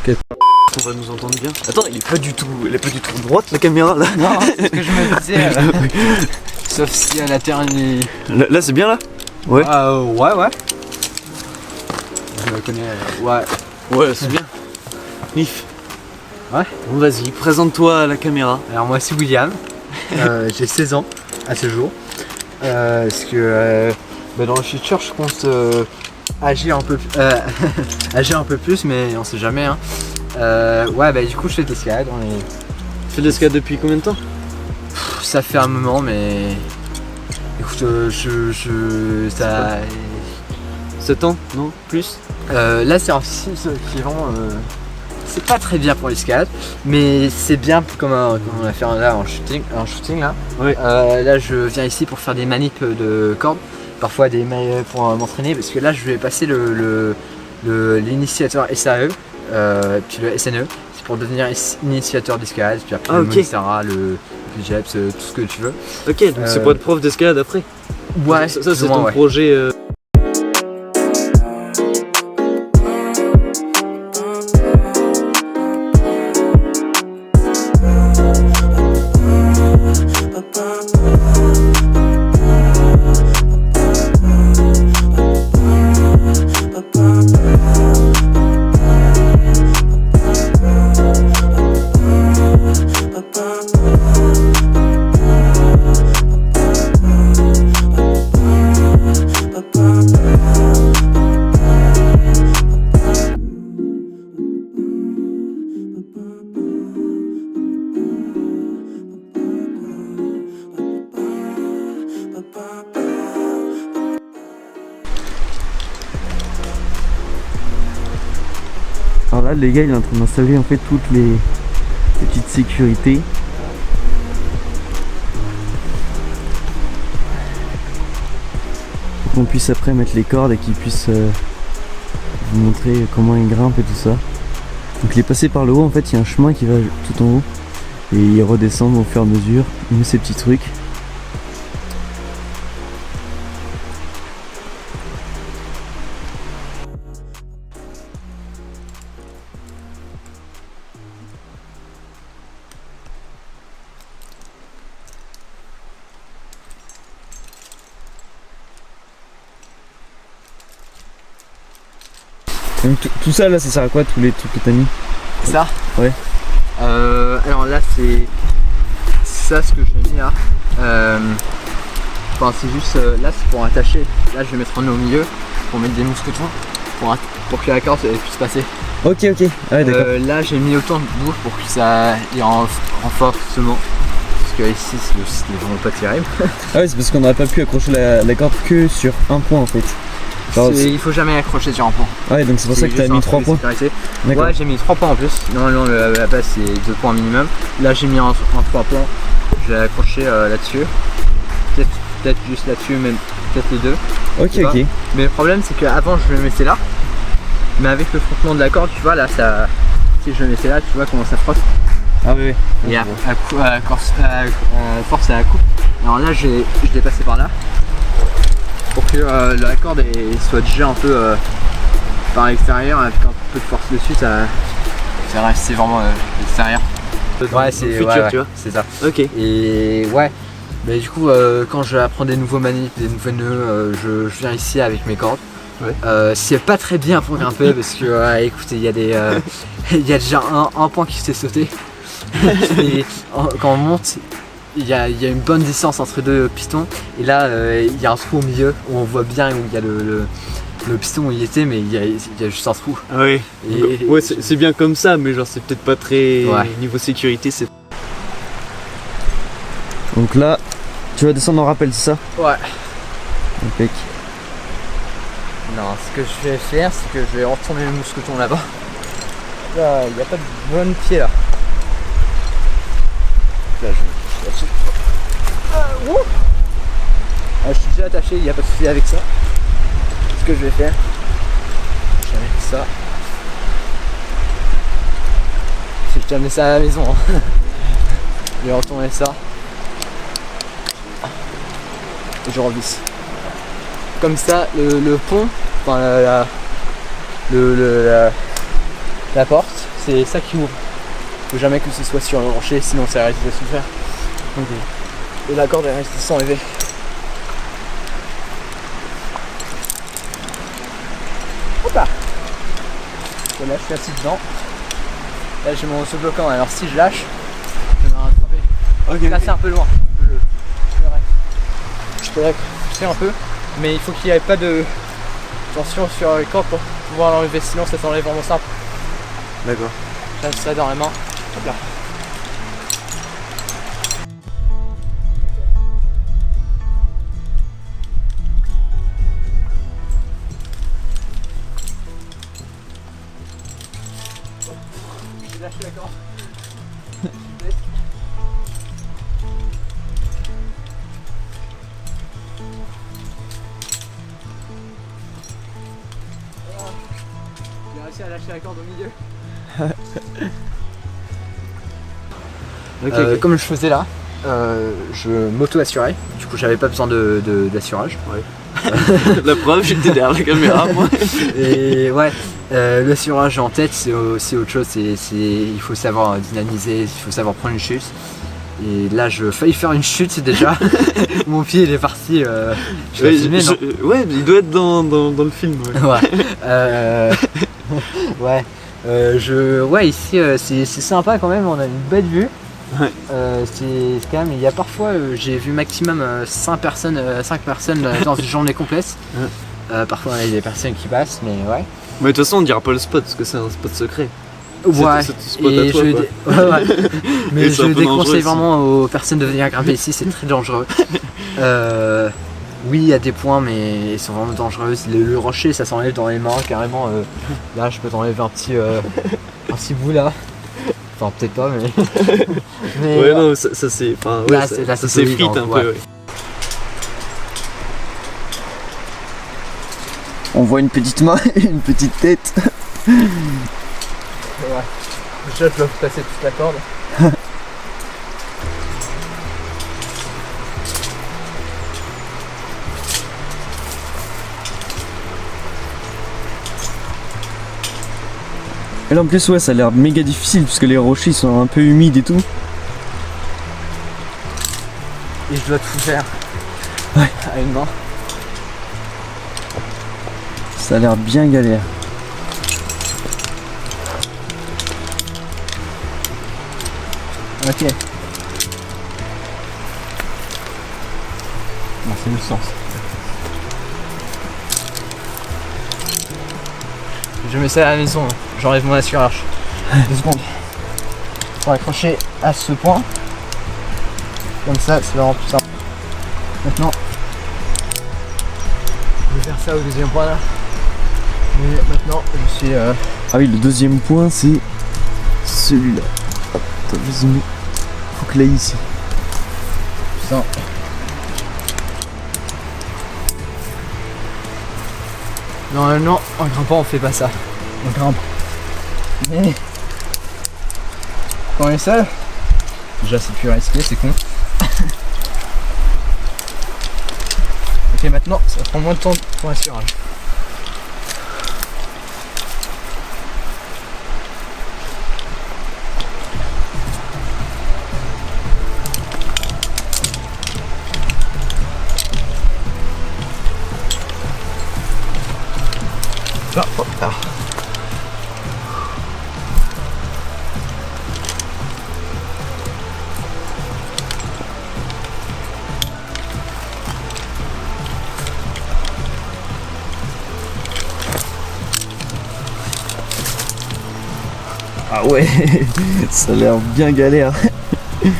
On va nous entendre bien. Attends, elle est pas du tout droite la caméra là. Non, c'est ce que je me disais. Sauf si à la terre Là c'est bien là. Ouais. Ouais. Je me connais. Ouais. Ouais, c'est bien. Nif. Ouais. Bon vas-y, présente-toi à la caméra. Alors moi c'est William. J'ai 16 ans à ce jour. Parce que dans le futur je compte agir un peu plus, mais on sait jamais hein. Ouais bah du coup je fais de l'escalade. Tu fais de l'escalade depuis combien de temps? Ça fait un moment mais écoute ça 7 ans? Non? Plus? là c'est un cycle qui est vraiment c'est pas très bien pour l'escalade mais c'est bien comme on a fait là en shooting là. Oui. Là je viens ici pour faire des manips de cordes, parfois pour m'entraîner parce que là je vais passer l'initiateur SAE puis le SNE, c'est pour devenir initiateur d'escalade, puis après le Monstera, le JEPS, tout ce que tu veux. Ok, donc c'est pour être prof d'escalade après? Ouais, ça c'est ton projet. Alors là les gars il est en train d'installer en fait toutes les petites sécurités. Pour qu'on puisse après mettre les cordes et qu'il puisse vous montrer comment il grimpe et tout ça. Donc il est passé par le haut, en fait il y a un chemin qui va tout en haut. Et il redescend au fur et à mesure, il met ses petits trucs. Donc tout ça là ça sert à quoi, tous les trucs que t'as mis? Ça? Ouais. Alors là c'est ça ce que j'ai mis là. Enfin c'est juste là c'est pour attacher. Là je vais mettre un nœud au milieu pour mettre des mousquetons pour que la corde puisse passer. Ok. Ah ouais d'accord. Là j'ai mis autant de bouche pour que ça ait un renforcement. Parce que ici c'est vraiment pas terrible. Ah ouais c'est parce qu'on n'aurait pas pu accrocher la corde que sur un point en fait. Il faut jamais accrocher sur un point. Ouais donc c'est pour ça que tu as mis 3 points. Ouais j'ai mis 3 points en plus. Normalement la base c'est 2 points minimum. Là j'ai mis un 3 points. Je vais accrocher là-dessus. Peut-être juste là-dessus, même peut-être les deux. Ok. Mais le problème c'est qu'avant je le mettais là. Mais avec le frottement de la corde tu vois là ça. Si je le mettais là tu vois comment ça frotte. Ah oui. Et à force à la coupe. Alors là je l'ai passé par là. Pour que la corde soit déjà un peu par l'extérieur, avec un peu de force dessus, c'est vraiment l'extérieur. Ouais, c'est le futur, tu vois. C'est ça. Ok. Et ouais, mais du coup, quand je apprends des nouveaux manips, des nouveaux nœuds, je viens ici avec mes cordes. Ouais. C'est pas très bien pour grimper parce que, écoutez, il y a déjà un point qui s'est sauté. Et quand on monte, il y a une bonne distance entre deux pistons et là il y a un trou au milieu où on voit bien où il y a le piston où il était, mais il y a juste un trou. Ah oui. Ouais c'est bien comme ça mais genre c'est peut-être pas très niveau sécurité c'est. Donc là tu vas descendre en rappel c'est ça? Ouais. Impec. Non ce que je vais faire c'est que je vais retourner le mousqueton là-bas. Là il n'y a pas de bon pied là. Là je suis déjà attaché, il n'y a pas de souci avec ça. Ce que je vais faire, je vais mettre ça. Je vais amener ça à la maison. Hein. Je vais retourner ça. Et je revisse. Comme ça, le pont, enfin la porte c'est ça qui ouvre. Faut jamais que ce soit sur un rocher, sinon ça risque de se faire. Donc, et la corde elle reste sans lever. Hop là. Et là je suis assis dedans. Là j'ai mon saut bloquant, alors si je lâche, je vais me rattraper. Ok. Là c'est un peu loin. Je peux pousser un peu, mais il faut qu'il n'y ait pas de tension sur les cordes pour pouvoir l'enlever, sinon ça s'enlève vraiment simple. D'accord. Là ça dans la main. Hop là. J'ai lâché la corde. J'ai réussi à lâcher la corde au milieu. Comme je faisais là, je m'auto-assurais. Du coup, j'avais pas besoin d'assurage. Ouais. La preuve, j'étais derrière la caméra, moi. Et ouais, l'assurage en tête, c'est aussi autre chose. Il faut savoir dynamiser, il faut savoir prendre une chute. Et là, je failli faire une chute déjà. Mon pied, il est parti. Ouais, il doit être dans le film. Ouais. Ouais. Ouais, ici, c'est sympa quand même. On a une belle vue. Ouais. C'est quand même. Il y a parfois, j'ai vu maximum 5 personnes dans une journée complète. Ouais. Parfois, il y a des personnes qui passent, mais ouais. Mais de toute façon, on dira pas le spot parce que c'est un spot secret. Ouais, c'est spot à toi, ouais. Mais Et c'est je un peu dangereux déconseille aussi. vraiment aux personnes de venir grimper ici, c'est très dangereux. Oui, il y a des points, mais ils sont vraiment dangereux. Le rocher, ça s'enlève dans les mains carrément. Là, je peux t'enlever un petit bout là. Enfin, peut-être pas, mais. Ouais, non, ça c'est. Enfin, ouais, Là, ça c'est s'effrite solide, un peu. ouais. Ouais. On voit une petite main et une petite tête. Ouais. Déjà, je dois passer toute la corde. Et là en plus ouais ça a l'air méga difficile puisque les rochers ils sont un peu humides et tout. Et je dois tout faire. Ouais. À une main. Ça a l'air bien galère. Ok. Non, c'est le sens. Je mets ça à la maison, j'enlève mon assurage. 2 secondes. Pour accrocher à ce point. Comme ça, c'est vraiment plus simple. Maintenant, je vais faire ça au deuxième point là. Mais maintenant, je suis. Ah oui le deuxième point c'est celui-là. Hop, attends, je zoome. Faut que là ici. Putain. Normalement, en grimpant, on fait pas ça. On grimpe. Mais quand on est seul, déjà c'est plus risqué, c'est con. Ok, maintenant, ça prend moins de temps pour l'assurage. Ah, hop là. Ah ouais ça a l'air bien galère. Et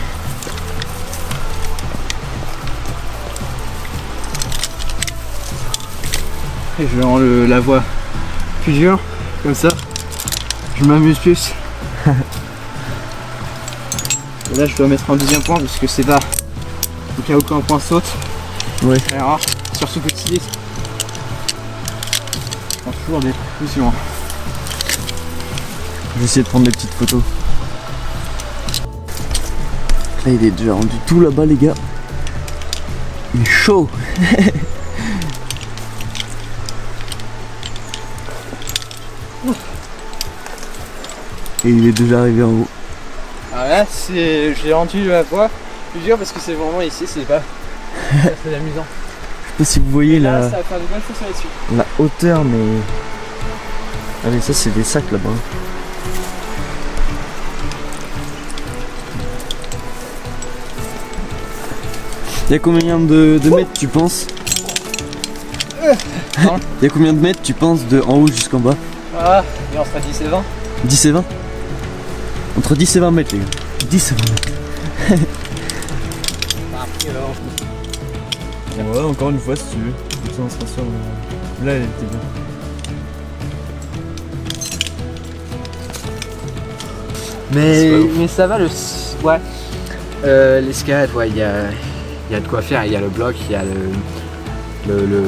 je vais rendre la voie plus dure, comme ça je m'amuse plus. Et là je dois mettre un deuxième point parce que c'est bas. Au cas où quand un point saute, Ouais. c'est rare, surtout que tu prends toujours des positions. Je vais essayer de prendre des petites photos. Là il est déjà rendu tout là-bas les gars. Il est chaud. Et il est déjà arrivé en haut. Ah là, j'ai rendu la voie plus dure parce que c'est vraiment ici, c'est pas. C'est amusant. Je sais pas si vous voyez Là, ça va faire de bonnes choses là-dessus. la hauteur, mais. Ah, mais ça, c'est des sacs là-bas. Il y a combien de mètres tu penses? Il y a combien de mètres tu penses de en haut jusqu'en bas? Ah, et on sera 10 et 20. 10 et 20? Entre 10 et 20 mètres les gars. 10 et 20 mètres. Ouais, encore une fois si tu veux. Comme ça on sera sûr. Là elle était bien. Mais ça va ouais. L'escalade, ouais, il y a de quoi faire, il y a le bloc, il y a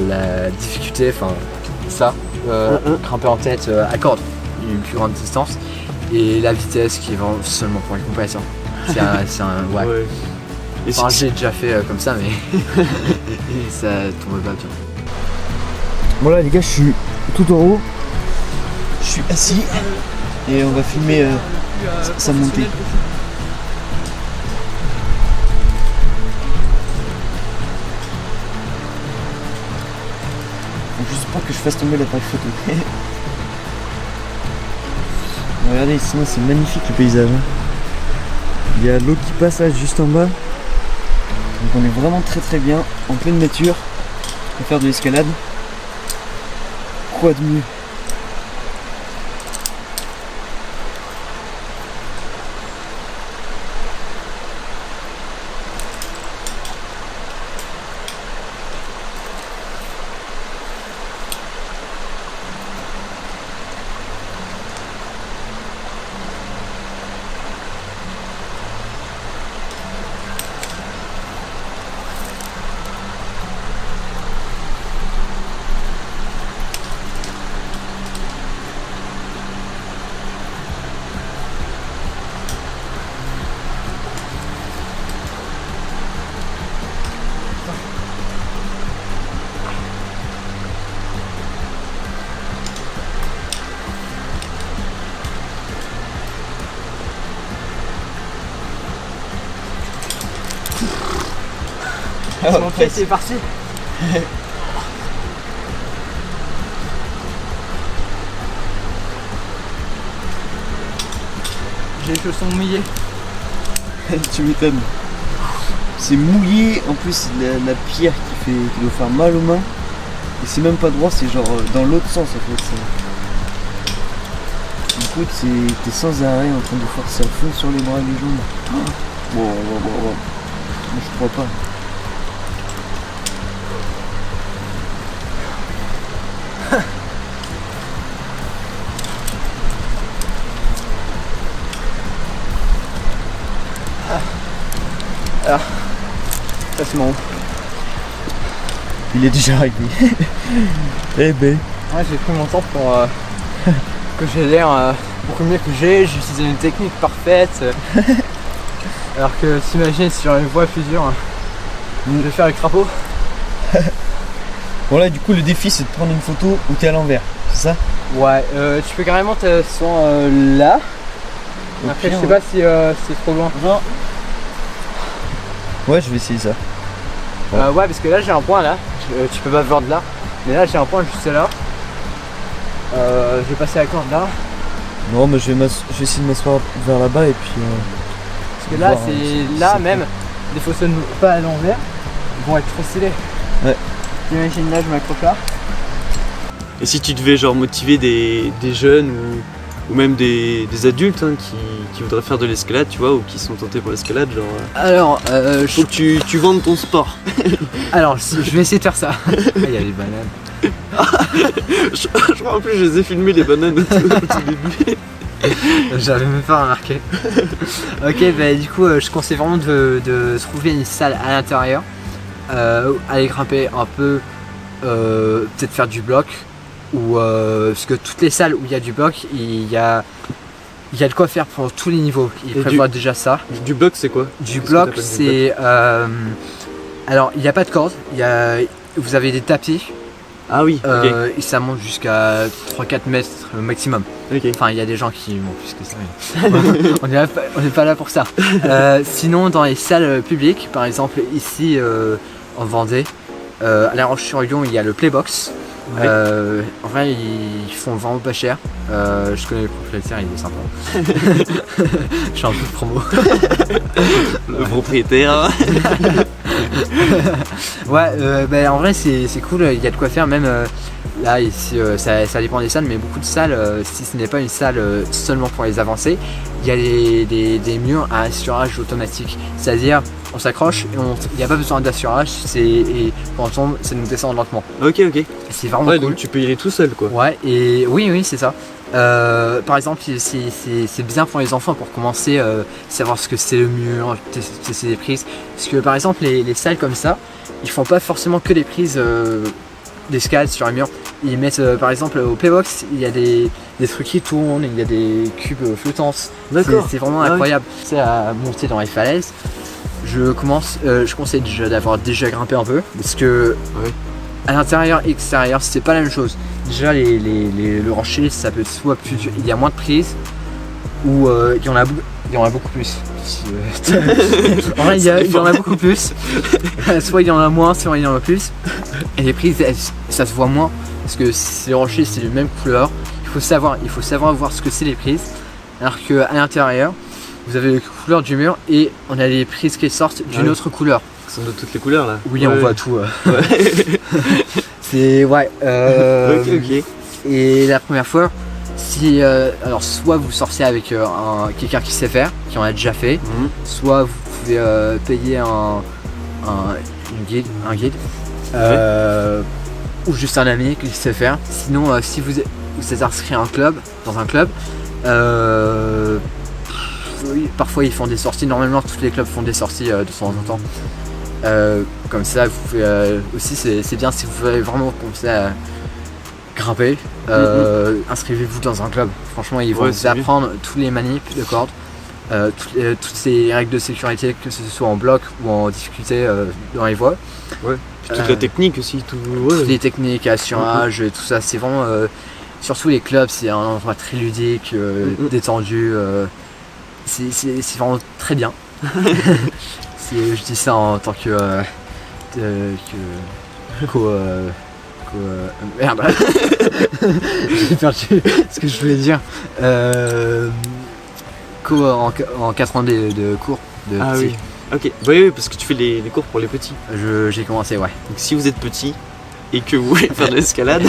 la difficulté, enfin ça, grimper en tête à corde, une plus grande distance, et la vitesse qui est vraiment seulement pour les compétitions. C'est un ouais. Ouais. Enfin, j'ai déjà fait comme ça, mais ça tombe pas bien. Bon là les gars, je suis tout en haut. Je suis assis et on va filmer sa montée. Faut juste pas que je fasse tomber l'appareil photo. Regardez, sinon c'est magnifique le paysage. Hein. Il y a l'eau qui passe là juste en bas. Donc on est vraiment très bien en pleine nature pour faire de l'escalade. Quoi de mieux? Ok, c'est parti. J'ai les chaussons mouillés. Tu m'étonnes. C'est mouillé, en plus la pierre qui doit faire mal aux mains. Et c'est même pas droit, c'est genre dans l'autre sens en fait. Du coup t'es sans arrêt en train de forcer à fond sur les bras et les jambes. Bon. Je crois pas. Alors, ça c'est mon. Il est déjà arrivé. Eh ben. Ouais, j'ai pris mon temps pour que j'ai l'air beaucoup mieux que j'ai utilisé une technique parfaite. Alors que t'imagines sur une voie plus dure, je vais faire le crapaud. Bon là du coup le défi c'est de prendre une photo où t'es à l'envers, c'est ça? Ouais, tu peux carrément te soit là. Après je sais pas si c'est trop loin. Non. Ouais, je vais essayer ça. Ouais, parce que là j'ai un point là, tu peux pas voir de là, mais là j'ai un point juste là. Je vais passer la corde là. Non, mais je vais essayer de m'asseoir vers là-bas et puis. Parce que là c'est là même, des photos pas à l'envers, ils vont être trop stylés. Ouais. T'imagines là je m'accroche là. Et si tu devais genre motiver des jeunes ou même des adultes hein, qui voudraient faire de l'escalade, tu vois, ou qui sont tentés pour l'escalade, genre. Alors, faut que tu vendes ton sport. Alors, je vais essayer de faire ça. Il y a les bananes. je crois en plus je les ai filmés les bananes au tout début. J'avais même pas remarqué. Ok, bah du coup, je conseille vraiment de trouver une salle à l'intérieur, aller grimper un peu, peut-être faire du bloc. Ou parce que toutes les salles où il y a du bloc, il y a de quoi faire pour tous les niveaux. Il prévoit déjà ça. Du bloc c'est quoi? Du bloc c'est alors il n'y a pas de corde, vous avez des tapis Ah oui, ok. Et ça monte jusqu'à 3-4 mètres maximum. Ok. Enfin, il y a des gens qui montent plus que ça. Mais on n'est pas là pour ça. Sinon, dans les salles publiques, par exemple ici en Vendée, à La Roche-sur-Yon, il y a le Playbox. Ouais. En vrai, ils font vraiment pas cher. Je connais le propriétaire, il est sympa. Je suis un peu de promo. Le propriétaire. Ouais, bah, en vrai, c'est cool. Il y a de quoi faire. Même là, ici, ça dépend des salles, mais beaucoup de salles, si ce n'est pas une salle seulement pour les avancés, il y a des murs à assurage automatique. C'est-à-dire, on s'accroche et il n'y a pas besoin d'assurage. Et quand on tombe, ça nous descend lentement. Ok, ok. C'est vraiment Ouais, cool. donc tu peux y aller tout seul, quoi. Ouais, et oui, c'est ça. Par exemple, c'est bien pour les enfants pour commencer, savoir ce que c'est le mur, tester des prises. Parce que par exemple, les salles comme ça, ils font pas forcément que des prises d'escalade sur les murs. Ils mettent par exemple au Playbox, il y a des trucs qui tournent, il y a des cubes flottants. D'accord. C'est vraiment Ah oui. incroyable. C'est à monter dans les falaises. Je conseille déjà d'avoir déjà grimpé un peu parce que Ouais. à l'intérieur et extérieur c'est pas la même chose. Déjà le rocher ça peut soit plus dur, il y a moins de prises ou il y en a beaucoup plus. En vrai il y en a beaucoup plus. Soit il y en a moins, soit il y en a plus. Et les prises ça se voit moins parce que le rocher c'est de même couleur. Il faut savoir voir ce que c'est les prises. Alors qu'à l'intérieur vous avez les couleurs du mur et on a les prises qui sortent d'une autre couleur. Ils sont de toutes les couleurs là. Oui, Ouais. on voit tout. Ouais. C'est ouais. Ok. Et la première fois, si alors soit vous sortez avec quelqu'un qui sait faire, qui en a déjà fait, Mhm. soit vous pouvez payer un guide, ou juste un ami qui sait faire. Sinon, si vous êtes inscrit à dans un club, oui, parfois ils font des sorties. Normalement, tous les clubs font des sorties de temps en temps. Comme ça, vous pouvez aussi, c'est bien si vous voulez vraiment commencer à grimper. Inscrivez-vous dans un club. Franchement, ils vont Ouais, vous c'est apprendre tous les manips de cordes, toutes ces règles de sécurité, que ce soit en bloc ou en difficulté dans les voies. Puis toute la technique aussi, tout. Toutes Ouais. les techniques, assurage, et tout ça. C'est vraiment, surtout les clubs, c'est un endroit très ludique, détendu. C'est vraiment très bien. Je dis ça en tant que merde. J'ai perdu ce que je voulais dire. En 4 ans de cours de Ah psy. oui. Ok. Oui, parce que tu fais les cours pour les petits. J'ai commencé, ouais. Donc si vous êtes petit et que vous voulez faire de l'escalade,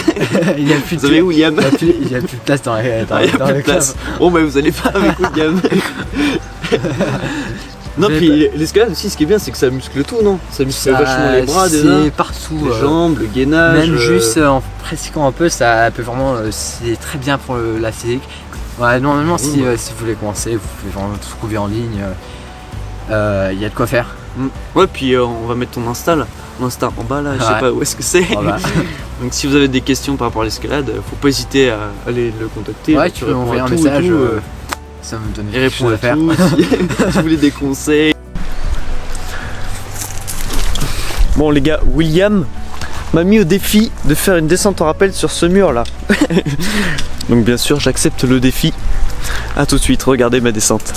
Il n'y a plus vous avez William. il y a plus de place dans Ah, il y a dans plus le de club. place. Bon bah vous allez pas avec William. Non, Mais puis l'escalade aussi, ce qui est bien, c'est que ça muscle tout, non? Ça muscle vachement les bras déjà, C'est partout. les jambes, le gainage. Même juste en pratiquant un peu, ça peut vraiment. C'est très bien pour la physique. Ouais, normalement, si vous voulez commencer, vous pouvez vraiment trouver en ligne. Il y a de quoi faire. Ouais, puis on va mettre ton Insta là. Mon Insta en bas là, je sais Ouais. pas où est-ce que c'est. Oh bah. Donc si vous avez des questions par rapport à l'escalade, faut pas hésiter à aller le contacter. Ouais, Tu tu peux réponds m'envoyer à un tout et message. tout, Ça me donne il quelque répond chose à à faire. tout. Si vous voulez des conseils. Bon les gars, William m'a mis au défi de faire une descente en rappel sur ce mur là. Donc bien sûr j'accepte le défi. A tout de suite, regardez ma descente.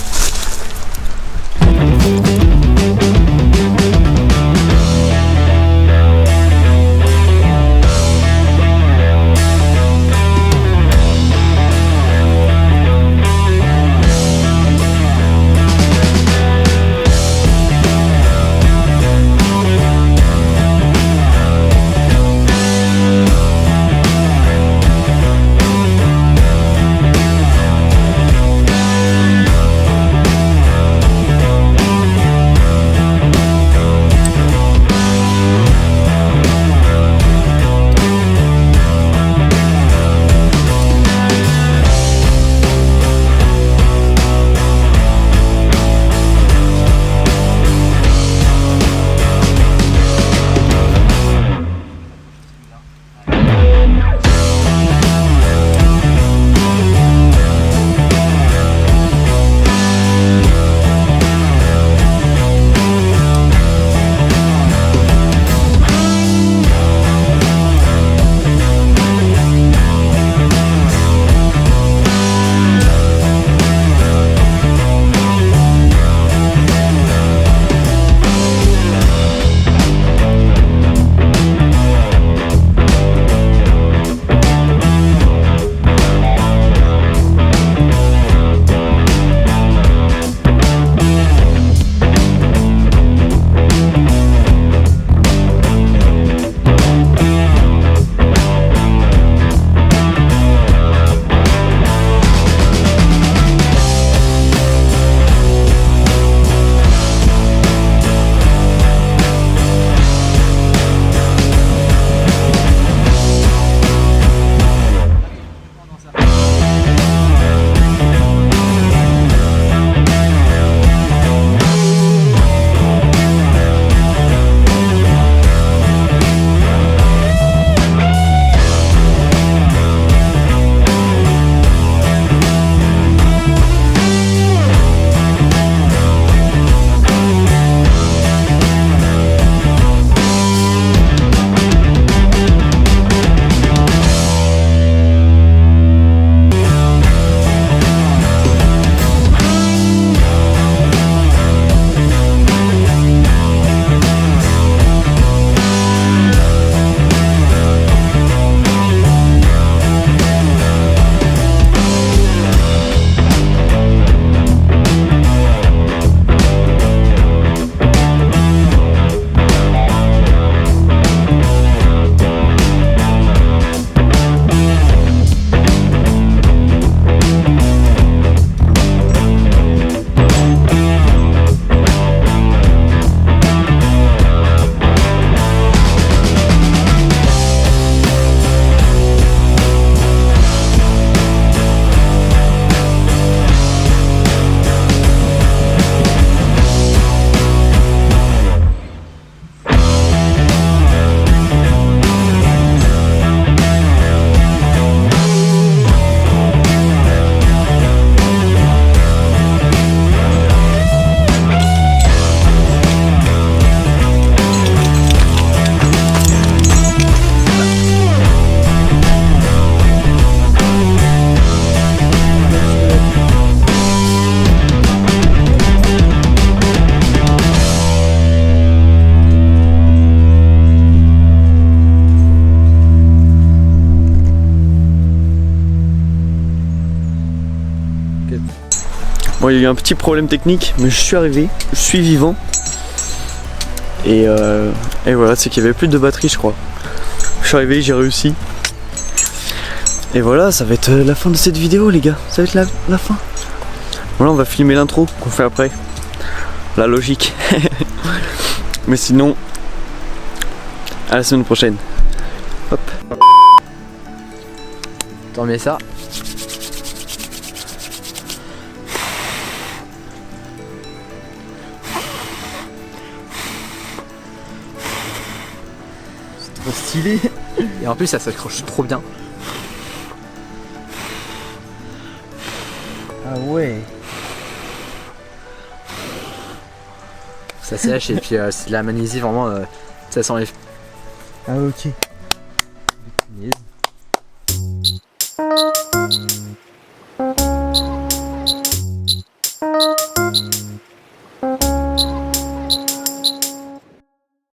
Bon, il y a eu un petit problème technique, mais je suis arrivé, je suis vivant. Et voilà, c'est qu'il y avait plus de batterie, je crois. Je suis arrivé, j'ai réussi. Et voilà, ça va être la fin de cette vidéo, les gars. Ça va être la fin. Voilà, on va filmer l'intro qu'on fait après. La logique. Mais sinon, à la semaine prochaine. Hop. T'en mets ça. C'est trop stylé. Et en plus ça s'accroche trop bien. Ah ouais. Ça sèche et puis c'est de la magnésie vraiment, ça s'enlève. Ah ok.